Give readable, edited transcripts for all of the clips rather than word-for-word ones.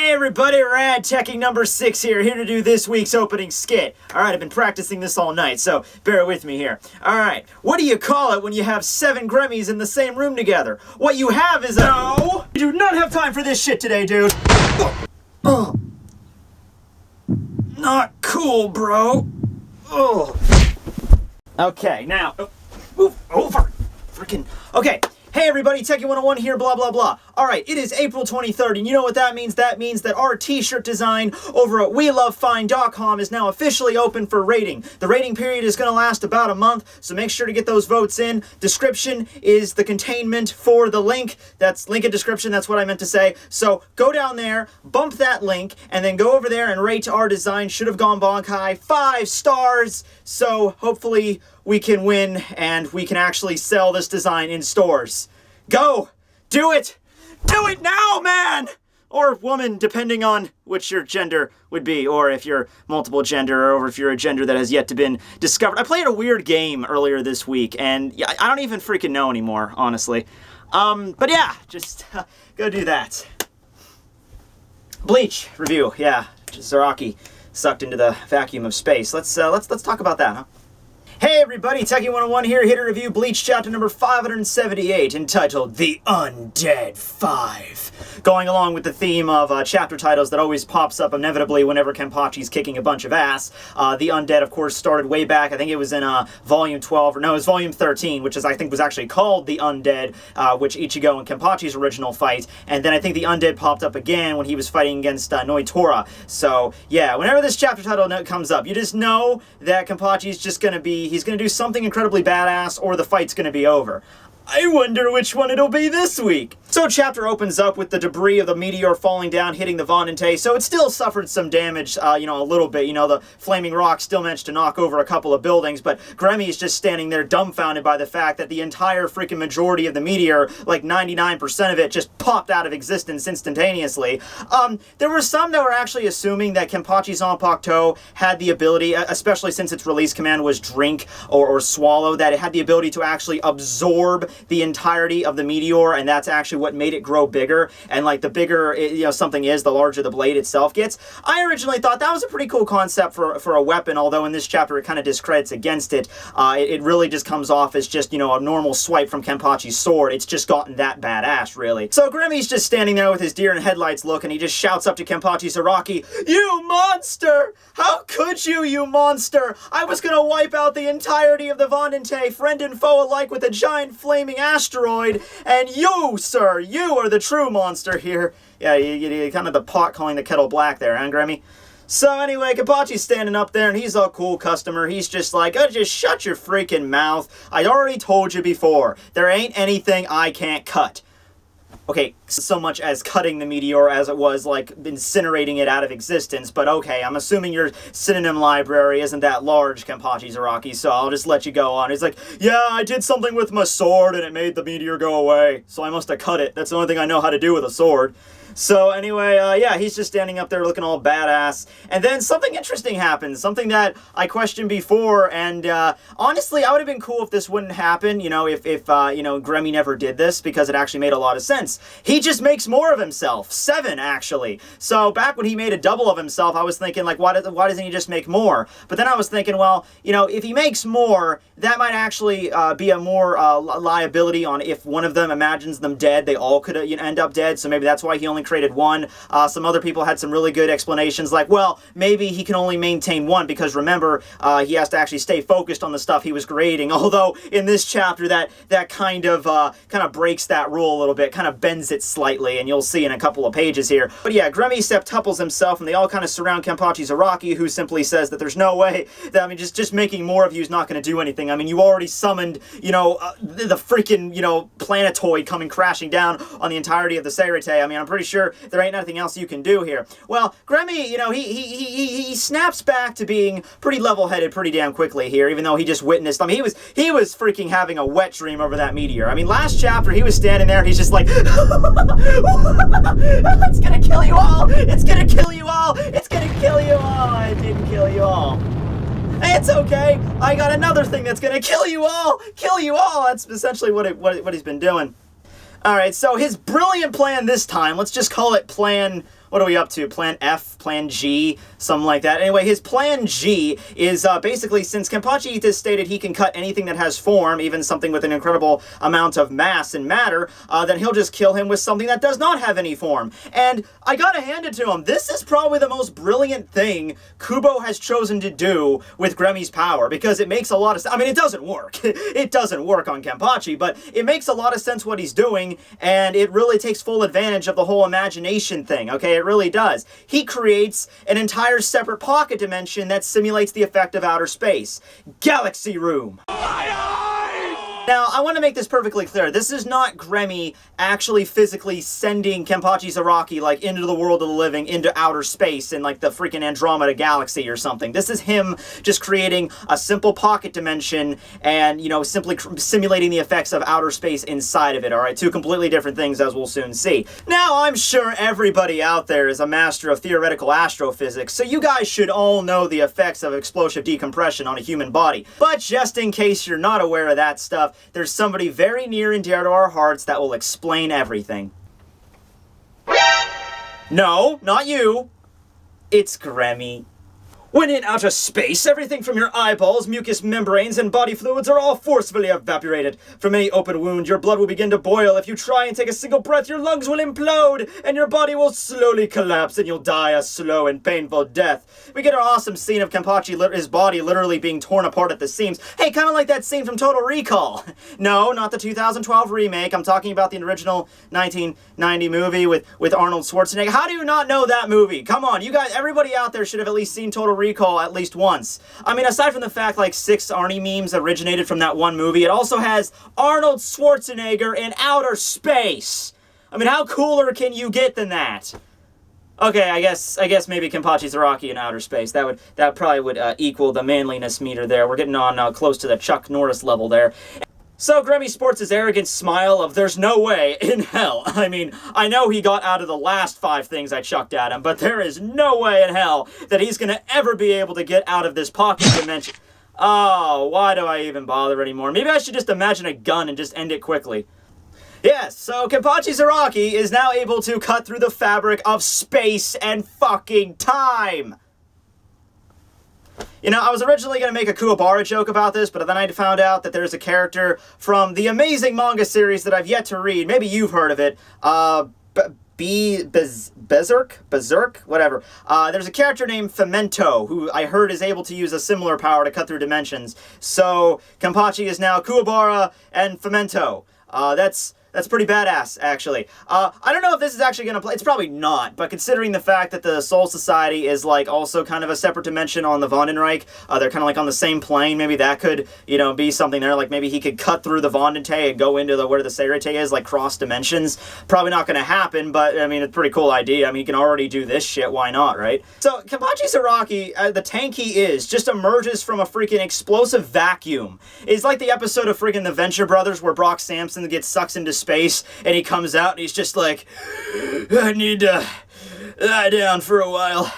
Hey everybody, Rad Tekking number 6 here to do this week's opening skit. Alright, I've been practicing this all night, so bear with me here. Alright, what do you call it when you have 7 Grammys in the same room together? What you have is a... No! You do not have time for this shit today, dude! Oh. Not cool, bro. Oh. Okay, now... Move over! Freaking... Okay. Hey everybody, Tekking101 here, blah blah blah. Alright, it is April 23rd, and you know what that means? That means that our t-shirt design over at WeLoveFine.com is now officially open for rating. The rating period is going to last about a month, so make sure to get those votes in. Description is the containment for the link. That's link in description, that's what I meant to say. So go down there, bump that link, and then go over there and rate our design. Should have gone bonk high, 5 stars. So hopefully we can win and we can actually sell this design in stores. Go! Do it! Do it now, man! Or woman, depending on which your gender would be, or if you're multiple gender, or if you're a gender that has yet to been discovered. I played a weird game earlier this week, and I don't even freaking know anymore, honestly. But yeah, just go do that. Bleach review, yeah. Zaraki sucked into the vacuum of space. Let's talk about that, huh? Hey everybody, Tekking101 here to review Bleach chapter number 578, entitled The Undead 5. Going along with the theme of chapter titles that always pops up inevitably whenever Kenpachi's kicking a bunch of ass. The Undead, of course, started way back. I think it was in volume 12, or no, it was volume 13, which I think was actually called The Undead, which Ichigo and Kenpachi's original fight. And then I think The Undead popped up again when he was fighting against Noitora. So, yeah, whenever this chapter title comes up, you just know that Kenpachi's just gonna be... He's going to do something incredibly badass, or the fight's going to be over. I wonder which one it'll be this week. So chapter opens up with the debris of the meteor falling down, hitting the Vandente, so it still suffered some damage, a little bit. The flaming rock still managed to knock over a couple of buildings, but Gremmy is just standing there dumbfounded by the fact that the entire freaking majority of the meteor, like 99% of it, just popped out of existence instantaneously. There were some that were actually assuming that Kenpachi's Zanpakuto had the ability, especially since its release command was drink or swallow, that it had the ability to actually absorb the entirety of the meteor, and that's actually what made it grow bigger. And like the bigger something is, the larger the blade itself gets. I originally thought that was a pretty cool concept for a weapon, although in this chapter it kind of discredits against it. It really just comes off as just, a normal swipe from Kenpachi's sword. It's just gotten that badass, really. So Gremmy's just standing there with his deer in headlights look, and he just shouts up to Kenpachi Zaraki, "You monster! How could you, you monster? I was gonna wipe out the entirety of the Vandente, friend and foe alike, with a giant flaming asteroid, and you, sir, you are the true monster here." Yeah, you kind of the pot calling the kettle black there, huh, Grammy? So anyway, Kenpachi's standing up there, and he's a cool customer. He's just like, "Oh, just shut your freaking mouth. I already told you before. There ain't anything I can't cut." Okay, so much as cutting the meteor as it was, like, incinerating it out of existence, but okay, I'm assuming your synonym library isn't that large, Kenpachi Zaraki, so I'll just let you go on. He's like, "Yeah, I did something with my sword and it made the meteor go away, so I must have cut it. That's the only thing I know how to do with a sword." So anyway, yeah, he's just standing up there looking all badass. And then something interesting happens, something that I questioned before, and honestly, I would have been cool if this wouldn't happen, if Gremmy never did this, because it actually made a lot of sense. He just makes more of himself. 7, actually. So back when he made a double of himself, I was thinking, like, why doesn't he just make more? But then I was thinking, well, if he makes more, that might actually be a more liability on if one of them imagines them dead, they all could end up dead, so maybe that's why he only created 1. Some other people had some really good explanations, like, well, maybe he can only maintain 1 because remember, he has to actually stay focused on the stuff he was creating. Although in this chapter, that kind of breaks that rule a little bit, kind of bends it slightly, and you'll see in a couple of pages here. But yeah, Gremmy septuples himself, and they all kind of surround Kenpachi Zaraki, who simply says that there's no way that just making more of you is not going to do anything. I mean, you already summoned, the freaking, planetoid coming crashing down on the entirety of the Seirete. I mean, I'm pretty sure there ain't nothing else you can do here. Well, Gremmy, he snaps back to being pretty level-headed pretty damn quickly here, even though he just witnessed, I mean, he was freaking having a wet dream over that meteor. I mean, last chapter, he was standing there, and he's just like, "It's gonna kill you all! It's gonna kill you all! It's gonna kill you all! I didn't kill you all. Hey, it's okay. I got another thing that's gonna kill you all! Kill you all!" That's essentially what he's been doing. Alright, so his brilliant plan this time, let's just call it plan what are we up to? Plan F, Plan G, something like that. Anyway, his Plan G is basically, since Kenpachi has stated he can cut anything that has form, even something with an incredible amount of mass and matter, then he'll just kill him with something that does not have any form. And I gotta hand it to him. This is probably the most brilliant thing Kubo has chosen to do with Gremmy's power, because it makes a lot of sense. I mean, it doesn't work. It doesn't work on Kenpachi, but it makes a lot of sense what he's doing, and it really takes full advantage of the whole imagination thing, okay? It really does. He creates an entire separate pocket dimension that simulates the effect of outer space. Galaxy Room! Now, I want to make this perfectly clear. This is not Grammy actually physically sending Kenpachi Zaraki, like, into the world of the living, into outer space in, like, the freaking Andromeda Galaxy or something. This is him just creating a simple pocket dimension and, you know, simply simulating the effects of outer space inside of it, alright? Two completely different things, as we'll soon see. Now, I'm sure everybody out there is a master of theoretical astrophysics, so you guys should all know the effects of explosive decompression on a human body. But just in case you're not aware of that stuff, there's somebody very near and dear to our hearts that will explain everything. No, not you. It's Grammy. When in outer space, everything from your eyeballs, mucous membranes, and body fluids are all forcefully evaporated. From any open wound, your blood will begin to boil. If you try and take a single breath, your lungs will implode, and your body will slowly collapse, and you'll die a slow and painful death. We get our awesome scene of Kenpachi, his body literally being torn apart at the seams. Hey, kind of like that scene from Total Recall. No, not the 2012 remake. I'm talking about the original 1990 movie with Arnold Schwarzenegger. How do you not know that movie? Come on, you guys, everybody out there should have at least seen Total Recall at least once. I mean, aside from the fact like 6 Arnie memes originated from that one movie, it also has Arnold Schwarzenegger in outer space. I mean, how cooler can you get than that? Okay, I guess maybe Kenpachi Zaraki in outer space. That probably would equal the manliness meter there. We're getting on close to the Chuck Norris level there. So Grammy sports his arrogant smile of there's no way in hell. I mean, I know he got out of the last 5 things I chucked at him, but there is no way in hell that he's gonna ever be able to get out of this pocket dimension. Oh, why do I even bother anymore? Maybe I should just imagine a gun and just end it quickly. Yes, so Kenpachi Zaraki is now able to cut through the fabric of space and fucking time. You know, I was originally going to make a Kuwabara joke about this, but then I found out that there's a character from the amazing manga series that I've yet to read. Maybe you've heard of it. Berserk? Whatever. There's a character named Femento, who I heard is able to use a similar power to cut through dimensions. So, Kenpachi is now Kuwabara and Femento. That's pretty badass, actually. I don't know if this is actually going to play. It's probably not, but considering the fact that the Soul Society is, like, also kind of a separate dimension on the Vondenreich, they're kind of, like, on the same plane. Maybe that could, you know, be something there. Like, maybe he could cut through the Vondente and go into where the Seirete is, like, cross dimensions. Probably not going to happen, but, I mean, it's a pretty cool idea. I mean, he can already do this shit. Why not, right? So, Kenpachi Zaraki, the tank he is, just emerges from a freaking explosive vacuum. It's like the episode of freaking The Venture Brothers where Brock Sampson gets sucked into space and he comes out and he's just like, I need to lie down for a while.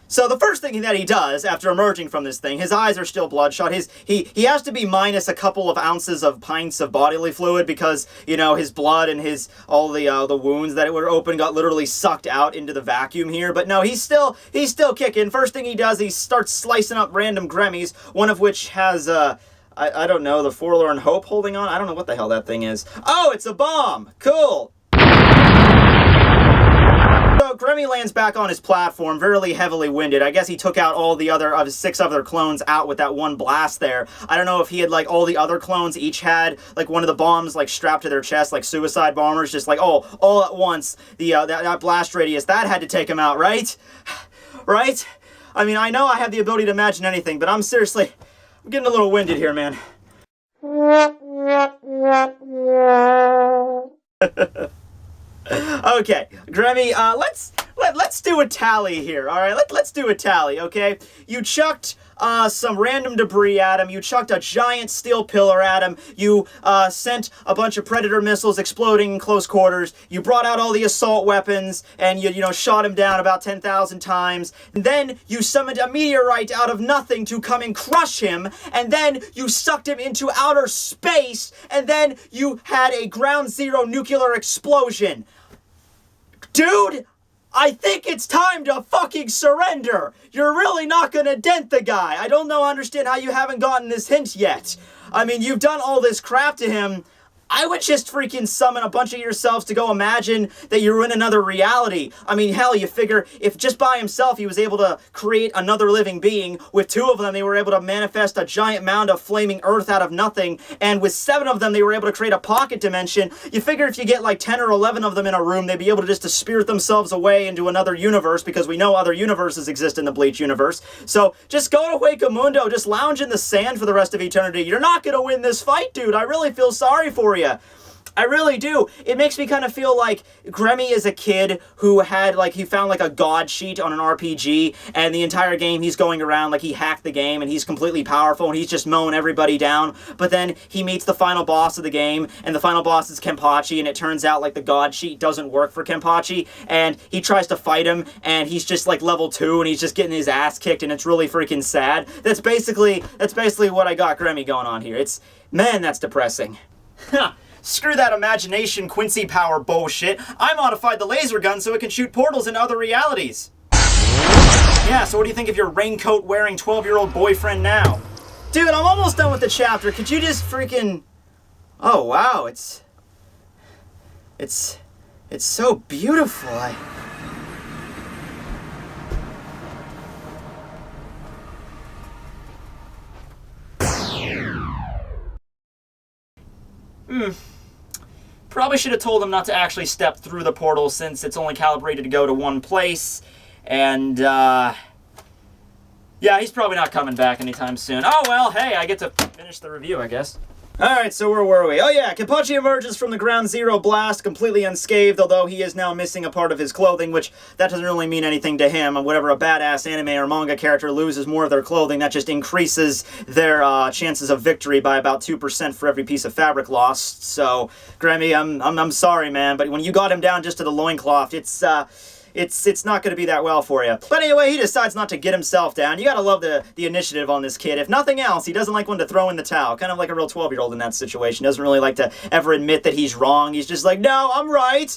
So the first thing that he does after emerging from this thing, his eyes are still bloodshot. He has to be minus a couple of ounces of pints of bodily fluid because, you know, his blood and all the wounds that were open got literally sucked out into the vacuum here. But no, he's still kicking. First thing he does, he starts slicing up random Grammys, one of which has I don't know, the Forlorn Hope holding on? I don't know what the hell that thing is. Oh, it's a bomb! Cool! So, Grammy lands back on his platform, very heavily winded. I guess he took out all the other, of his 6 other clones out with that one blast there. I don't know if he had, like, all the other clones each had, like, one of the bombs, like, strapped to their chest, like suicide bombers, just like, oh, all at once, that blast radius, that had to take him out, right? Right? I mean, I know I have the ability to imagine anything, but I'm getting a little winded here, man. Okay, Grammy, let's do a tally here, alright? Let's do a tally, okay? You chucked some random debris at him, you chucked a giant steel pillar at him, you sent a bunch of Predator missiles exploding in close quarters, you brought out all the assault weapons, and you shot him down about 10,000 times, and then you summoned a meteorite out of nothing to come and crush him, and then you sucked him into outer space, and then you had a ground zero nuclear explosion. Dude, I think it's time to fucking surrender. You're really not gonna dent the guy. I don't understand how you haven't gotten this hint yet. I mean, you've done all this crap to him. I would just freaking summon a bunch of yourselves to go imagine that you're in another reality. I mean, hell, you figure if just by himself he was able to create another living being, with 2 of them they were able to manifest a giant mound of flaming earth out of nothing, and with 7 of them they were able to create a pocket dimension. You figure if you get like 10 or 11 of them in a room, they'd be able to just to spirit themselves away into another universe, because we know other universes exist in the Bleach universe. So just go to Huecamundo, just lounge in the sand for the rest of eternity. You're not gonna win this fight, dude. I really feel sorry for you. I really do. It makes me kind of feel like Gremmy is a kid who had, like, he found, like, a god sheet on an RPG, and the entire game he's going around, like, he hacked the game, and he's completely powerful, and he's just mowing everybody down, but then he meets the final boss of the game, and the final boss is Kenpachi, and it turns out, like, the god sheet doesn't work for Kenpachi, and he tries to fight him, and he's just, like, level 2, and he's just getting his ass kicked, and it's really freaking sad. That's basically what I got Gremmy going on here. Man, that's depressing. Huh. Screw that imagination Quincy power bullshit. I modified the laser gun so it can shoot portals into other realities. Yeah, so what do you think of your raincoat-wearing 12-year-old boyfriend now? Dude, I'm almost done with the chapter. Could you just freaking... Oh, wow, it's so beautiful. Probably should have told him not to actually step through the portal, since it's only calibrated to go to one place. And, yeah, he's probably not coming back anytime soon. Oh, well, hey, I get to finish the review, I guess. Alright, so where were we? Oh yeah, Kenpachi emerges from the Ground Zero blast completely unscathed, although he is now missing a part of his clothing, which that doesn't really mean anything to him. And whenever a badass anime or manga character loses more of their clothing, that just increases their chances of victory by about 2% for every piece of fabric lost. So, Gremmy, I'm sorry, man, but when you got him down just to the loincloth, it's not going to be that well for you. But anyway, he decides not to get himself down. You gotta love the initiative on this kid. If nothing else, he doesn't like one to throw in the towel. Kind of like a real 12-year-old in that situation. Doesn't really like to ever admit that he's wrong. He's just like, no, I'm right.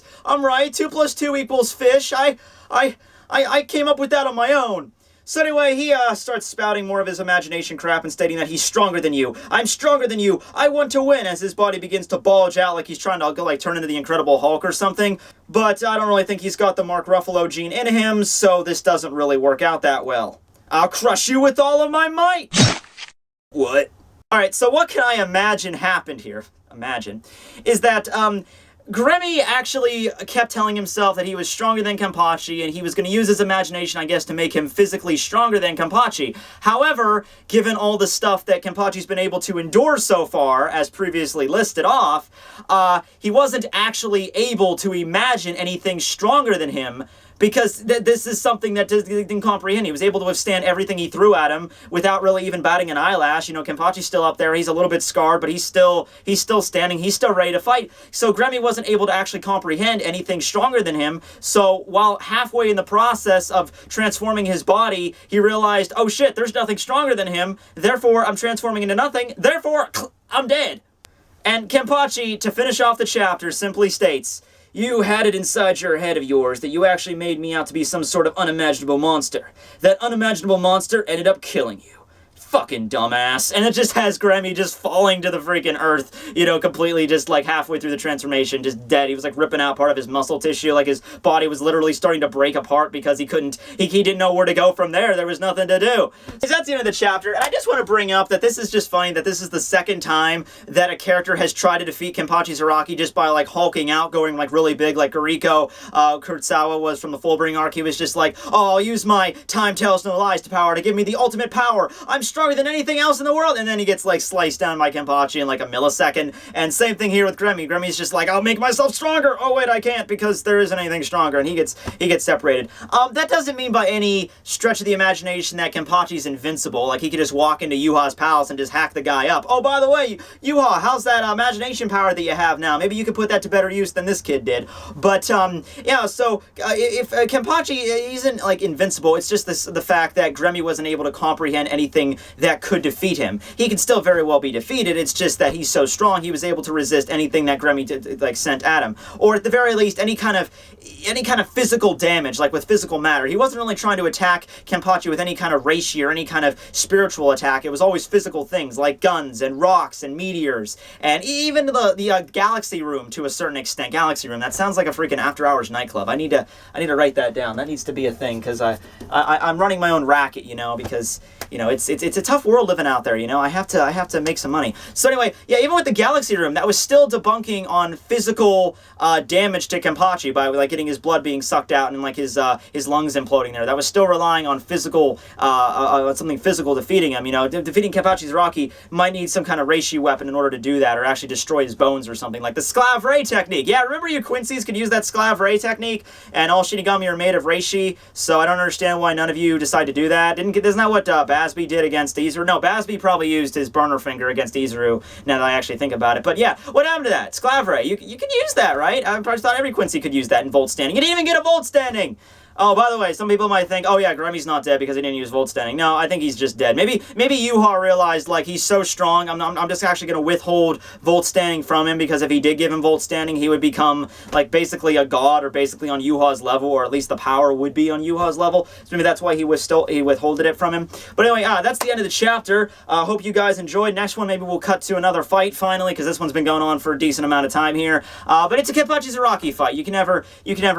2 + 2 = fish. I came up with that on my own. So anyway, he starts spouting more of his imagination crap and stating that he's stronger than you. I'm stronger than you. I want to win, as his body begins to bulge out like he's trying to go, like, turn into the Incredible Hulk or something. But I don't really think he's got the Mark Ruffalo gene in him, so this doesn't really work out that well. I'll crush you with all of my might! What? Alright, so what can I imagine happened here? Is that, Gremmy actually kept telling himself that he was stronger than Kenpachi, and he was going to use his imagination, I guess, to make him physically stronger than Kenpachi. However, given all the stuff that Kenpachi's been able to endure so far, as previously listed off, he wasn't actually able to imagine anything stronger than him, because this is something that he didn't comprehend. He was able to withstand everything he threw at him without really even batting an eyelash. You know, Kenpachi's still up there. He's a little bit scarred, but he's still standing. He's still ready to fight. So Gremmy wasn't able to actually comprehend anything stronger than him. So while halfway in the process of transforming his body, he realized, oh shit, there's nothing stronger than him. Therefore, I'm transforming into nothing. Therefore, I'm dead. And Kenpachi, to finish off the chapter, simply states, you had it inside your head of yours that you actually made me out to be some sort of unimaginable monster. That unimaginable monster ended up killing you. Fucking dumbass. And it just has Gremmy just falling to the freaking earth, you know, completely just like halfway through the transformation, just dead. He was like ripping out part of his muscle tissue, like his body was literally starting to break apart because he didn't know where to go from there. There was nothing to do. So that's the end of the chapter, and I just want to bring up that this is just funny that this is the second time that a character has tried to defeat Kenpachi Zaraki just by like hulking out, going like really big, like Kuriko Kurosawa was from the Fullbring arc. He was just like, oh, I'll use my time tells no lies to power to give me the ultimate power. I'm stronger than anything else in the world, and then he gets like sliced down by Kenpachi in like a millisecond. And same thing here with Gremmy. Gremmy's just like, I'll make myself stronger. Oh wait, I can't because there isn't anything stronger, and he gets separated. That doesn't mean by any stretch of the imagination that Kenpachi's invincible. Like he could just walk into Yuha's palace and just hack the guy up. Oh, by the way, Yuha, how's that imagination power that you have now? Maybe you could put that to better use than this kid did. But yeah, so if Kenpachi isn't like invincible, it's just the fact that Gremmy wasn't able to comprehend anything that could defeat him. He can still very well be defeated. It's just that he's so strong, he was able to resist anything that Gremmy like sent at him, or at the very least, any kind of physical damage, like with physical matter. He wasn't really trying to attack Kenpachi with any kind of reishi or any kind of spiritual attack. It was always physical things like guns and rocks and meteors, and even the Galaxy Room to a certain extent. Galaxy Room. That sounds like a freaking after-hours nightclub. I need to write that down. That needs to be a thing, because I'm running my own racket, you know, because you know it's a tough world living out there. You know, I have to make some money. So anyway, yeah, even with the Galaxy Room, that was still debunking on physical damage to Kenpachi by like getting his blood being sucked out and like his lungs imploding there. That was still relying on physical something physical defeating him. You know, defeating Kenpachi's Rocky might need some kind of reishi weapon in order to do that, or actually destroy his bones or something, like the Sclav Ray technique. Yeah, remember you Quincy's could use that Sclav Ray technique, and all Shinigami are made of reishi, so I don't understand why none of you decide to do that. Isn't that what Basby did against Izuru? No, Basby probably used his burner finger against Izuru, now that I actually think about it. But yeah, what happened to that? Sclav Ray, you can use that, right? I probably thought every Quincy could use that in Volt Standing. You didn't even get a Volt Standing! Oh, by the way, some people might think, oh yeah, Gremmy's not dead because he didn't use Volt Standing. No, I think he's just dead. Maybe Yuha realized, like, he's so strong, I'm just actually going to withhold Volt Standing from him, because if he did give him Volt Standing, he would become, like, basically a god, or basically on Yuha's level, or at least the power would be on Yuha's level. So maybe that's why he withholded it from him. But anyway, that's the end of the chapter. Hope you guys enjoyed. Next one, maybe we'll cut to another fight, finally, because this one's been going on for a decent amount of time here. But it's a Kenpachi Zaraki fight. You can never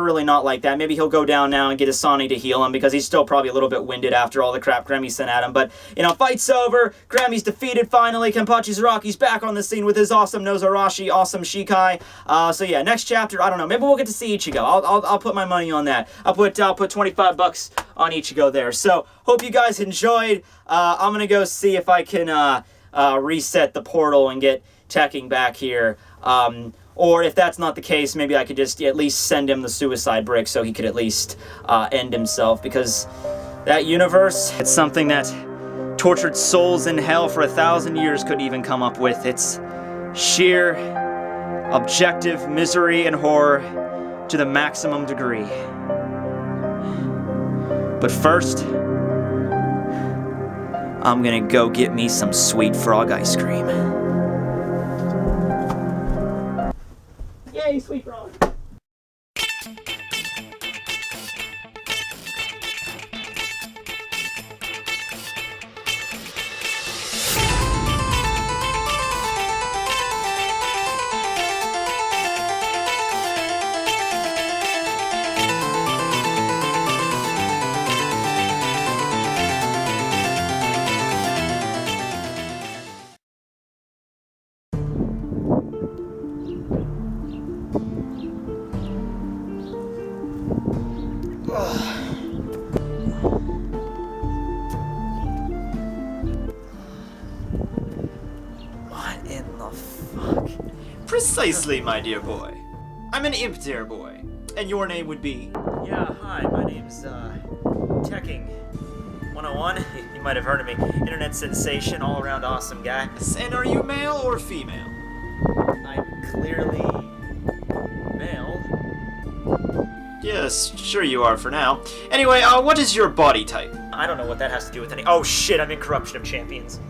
really not like that. Maybe he'll go down now and get his Sani to heal him, because he's still probably a little bit winded after all the crap Gremmy sent at him. But, you know, fight's over. Gremmy's defeated finally. Kenpachi Zaraki's back on the scene with his awesome Nozarashi, awesome Shikai. So yeah, next chapter, I don't know. Maybe we'll get to see Ichigo. I'll put my money on that. I'll put $25 on Ichigo there. So, hope you guys enjoyed. I'm gonna go see if I can reset the portal and get Tekking back here. Or if that's not the case, maybe I could just at least send him the suicide brick so he could at least end himself, because that universe, it's something that tortured souls in hell for 1,000 years couldn't even come up with. It's sheer, objective misery and horror to the maximum degree. But first, I'm gonna go get me some sweet frog ice cream. Yay, sweet frog! What in the fuck? Precisely, my dear boy. I'm an imp, dear boy. And your name would be? Yeah, hi, my name's, Tekking101. You might have heard of me. Internet sensation, all-around awesome guy. And are you male or female? I'm clearly male. Yes, sure you are for now. Anyway, what is your body type? I don't know what that has to do with any— Oh shit, I'm in Corruption of Champions.